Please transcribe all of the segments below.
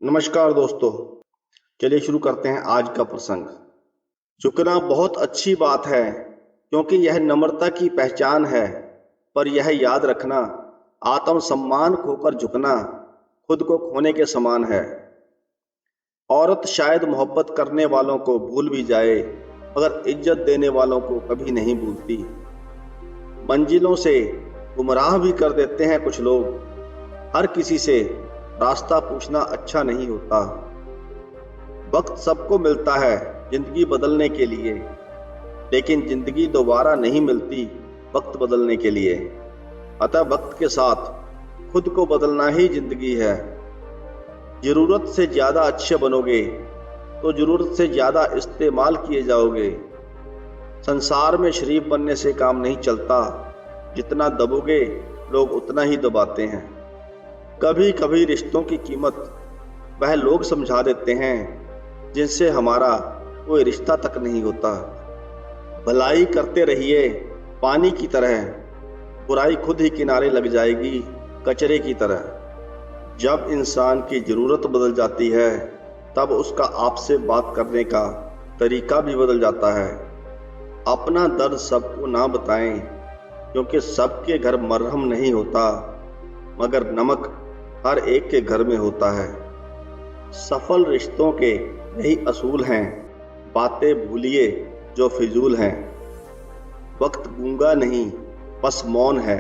नमस्कार दोस्तों। चलिए शुरू करते हैं आज का प्रसंग। झुकना बहुत अच्छी बात है क्योंकि यह नम्रता की पहचान है, पर यह याद रखना आत्मसम्मान खोकर झुकना खुद को खोने के समान है। औरत शायद मोहब्बत करने वालों को भूल भी जाए, मगर इज्जत देने वालों को कभी नहीं भूलती। मंजिलों से गुमराह भी कर देते हैं कुछ लोग। हर किसी से रास्ता पूछना अच्छा नहीं होता। वक्त सबको मिलता है जिंदगी बदलने के लिए, लेकिन जिंदगी दोबारा नहीं मिलती वक्त बदलने के लिए। अतः वक्त के साथ खुद को बदलना ही जिंदगी है। जरूरत से ज्यादा अच्छे बनोगे तो जरूरत से ज्यादा इस्तेमाल किए जाओगे। संसार में शरीफ बनने से काम नहीं चलता, जितना दबोगे लोग उतना ही दबाते हैं। कभी कभी रिश्तों की कीमत वह लोग समझा देते हैं जिनसे हमारा कोई रिश्ता तक नहीं होता। भलाई करते रहिए पानी की तरह, बुराई खुद ही किनारे लग जाएगी कचरे की तरह। जब इंसान की ज़रूरत बदल जाती है तब उसका आपसे बात करने का तरीका भी बदल जाता है। अपना दर्द सबको ना बताएं, क्योंकि सबके घर मरहम नहीं होता, मगर नमक हर एक के घर में होता है। सफल रिश्तों के यही असूल हैं, बातें भूलिए जो फिजूल हैं। वक्त गूंगा नहीं बस मौन है,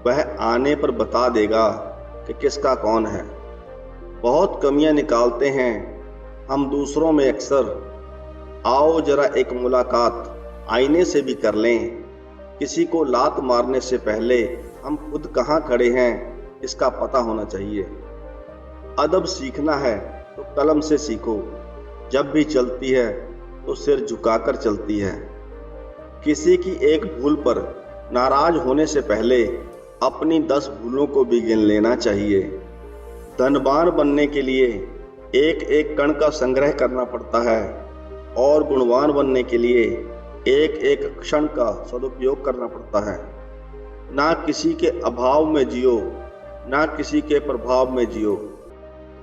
वह आने पर बता देगा कि किसका कौन है। बहुत कमियां निकालते हैं हम दूसरों में अक्सर, आओ जरा एक मुलाकात आईने से भी कर लें। किसी को लात मारने से पहले हम खुद कहाँ खड़े हैं इसका पता होना चाहिए। अदब सीखना है तो कलम से सीखो, जब भी चलती है तो सिर झुकाकर चलती है। किसी की एक भूल पर नाराज होने से पहले अपनी 10 भूलों को भी गिन लेना चाहिए। धनवान बनने के लिए एक एक कण का संग्रह करना पड़ता है, और गुणवान बनने के लिए एक एक क्षण का सदुपयोग करना पड़ता है। ना किसी के अभाव में जियो, ना किसी के प्रभाव में जियो।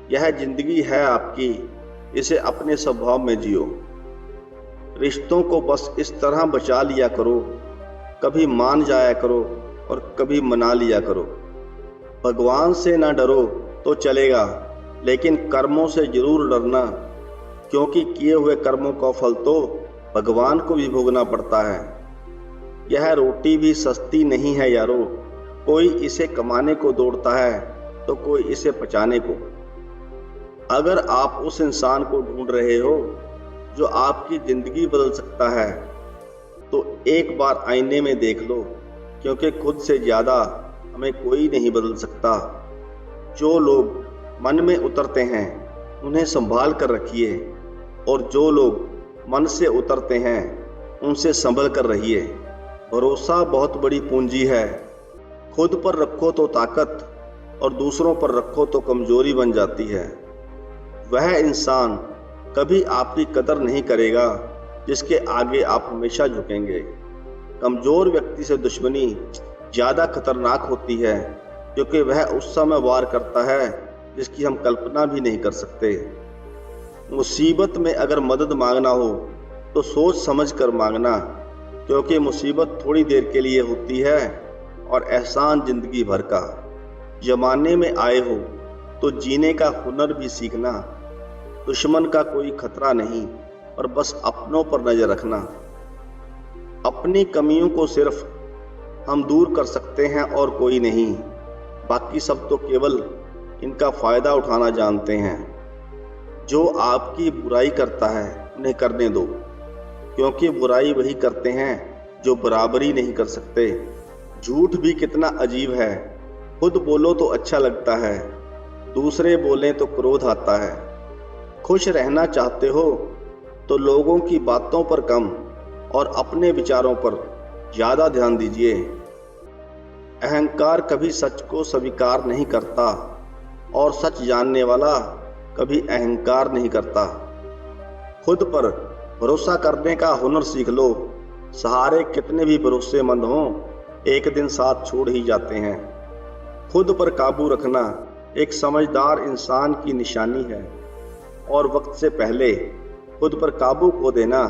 यह जिंदगी है आपकी, इसे अपने स्वभाव में जियो। रिश्तों को बस इस तरह बचा लिया करो, कभी मान जाया करो और कभी मना लिया करो। भगवान से ना डरो तो चलेगा, लेकिन कर्मों से जरूर डरना, क्योंकि किए हुए कर्मों का फल तो भगवान को भी भोगना पड़ता है। यह रोटी भी सस्ती नहीं है यारो, कोई इसे कमाने को दौड़ता है तो कोई इसे पचाने को। अगर आप उस इंसान को ढूंढ रहे हो जो आपकी जिंदगी बदल सकता है, तो एक बार आईने में देख लो, क्योंकि खुद से ज्यादा हमें कोई नहीं बदल सकता। जो लोग मन में उतरते हैं उन्हें संभाल कर रखिए, और जो लोग मन से उतरते हैं उनसे संभल कर रहिए। भरोसा बहुत बड़ी पूंजी है। खुद पर रखो तो ताकत, और दूसरों पर रखो तो कमजोरी बन जाती है। वह इंसान कभी आपकी कदर नहीं करेगा जिसके आगे आप हमेशा झुकेंगे। कमजोर व्यक्ति से दुश्मनी ज्यादा खतरनाक होती है, क्योंकि वह उस समय वार करता है जिसकी हम कल्पना भी नहीं कर सकते। मुसीबत में अगर मदद मांगना हो तो सोच समझ कर मांगना, क्योंकि मुसीबत थोड़ी देर के लिए होती है और एहसान जिंदगी भर का। जमाने में आए हो तो जीने का हुनर भी सीखना। दुश्मन का कोई खतरा नहीं, पर बस अपनों पर नजर रखना। अपनी कमियों को सिर्फ हम दूर कर सकते हैं और कोई नहीं। बाकी सब तो केवल इनका फायदा उठाना जानते हैं। जो आपकी बुराई करता है उन्हें करने दो, क्योंकि बुराई वही करते हैं जो बराबरी नहीं कर सकते। झूठ भी कितना अजीब है, खुद बोलो तो अच्छा लगता है, दूसरे बोलें तो क्रोध आता है। खुश रहना चाहते हो तो लोगों की बातों पर कम और अपने विचारों पर ज्यादा ध्यान दीजिए। अहंकार कभी सच को स्वीकार नहीं करता, और सच जानने वाला कभी अहंकार नहीं करता। खुद पर भरोसा करने का हुनर सीख लो। सहारे कितने भी भरोसेमंद हों, एक दिन साथ छोड़ ही जाते हैं। खुद पर काबू रखना एक समझदार इंसान की निशानी है और वक्त से पहले खुद पर काबू खो देना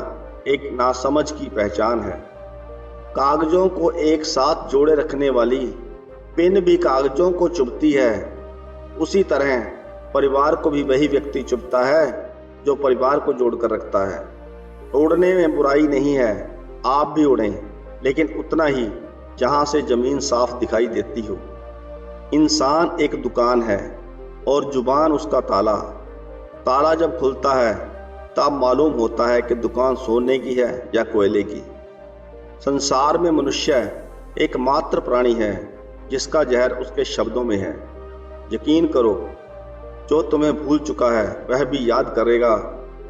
एक नासमझ की पहचान है। कागजों को एक साथ जोड़े रखने वाली पेन भी कागजों को चुभती है, उसी तरह परिवार को भी वही व्यक्ति चुभता है जो परिवार को जोड़कर रखता है। उड़ने में बुराई नहीं है, आप भी उड़ें, लेकिन उतना ही जहां से जमीन साफ दिखाई देती हो। इंसान एक दुकान है और जुबान उसका ताला। ताला जब खुलता है तब मालूम होता है कि दुकान सोने की है या कोयले की। संसार में मनुष्य एकमात्र प्राणी है जिसका जहर उसके शब्दों में है। यकीन करो, जो तुम्हें भूल चुका है वह भी याद करेगा,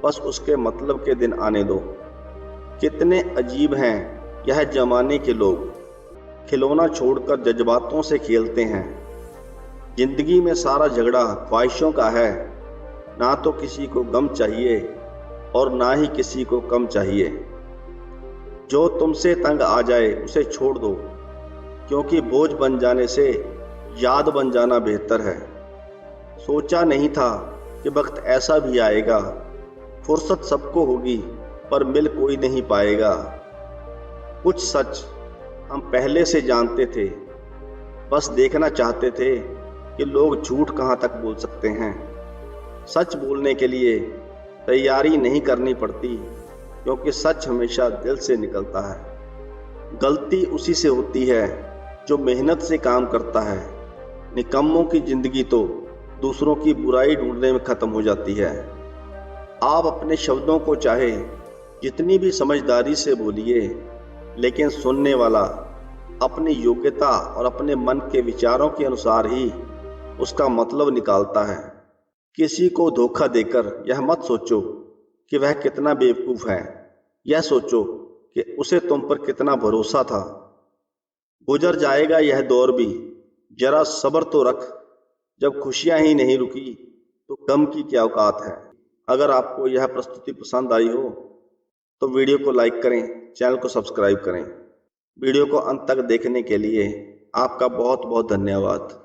बस उसके मतलब के दिन आने दो। कितने अजीब हैं यह जमाने के लोग, खिलौना छोड़कर जज्बातों से खेलते हैं। जिंदगी में सारा झगड़ा ख्वाहिशों का है, ना तो किसी को गम चाहिए और ना ही किसी को कम चाहिए। जो तुमसे तंग आ जाए उसे छोड़ दो, क्योंकि बोझ बन जाने से याद बन जाना बेहतर है। सोचा नहीं था कि वक्त ऐसा भी आएगा, फुर्सत सबको होगी पर मिल कोई नहीं पाएगा। कुछ सच हम पहले से जानते थे, बस देखना चाहते थे कि लोग झूठ कहाँ तक बोल सकते हैं। सच बोलने के लिए तैयारी नहीं करनी पड़ती, क्योंकि सच हमेशा दिल से निकलता है। गलती उसी से होती है जो मेहनत से काम करता है। निकम्मों की जिंदगी तो दूसरों की बुराई ढूंढने में खत्म हो जाती है। आप अपने शब्दों को चाहे जितनी भी समझदारी से बोलिए, लेकिन सुनने वाला अपनी योग्यता और अपने मन के विचारों के अनुसार ही उसका मतलब निकालता है। किसी को धोखा देकर यह मत सोचो कि वह कितना बेवकूफ है, यह सोचो कि उसे तुम पर कितना भरोसा था। गुजर जाएगा यह दौर भी, जरा सब्र तो रख। जब खुशियां ही नहीं रुकी तो गम की क्या औकात है। अगर आपको यह प्रस्तुति पसंद आई हो तो वीडियो को लाइक करें, चैनल को सब्सक्राइब करें। वीडियो को अंत तक देखने के लिए आपका बहुत बहुत धन्यवाद।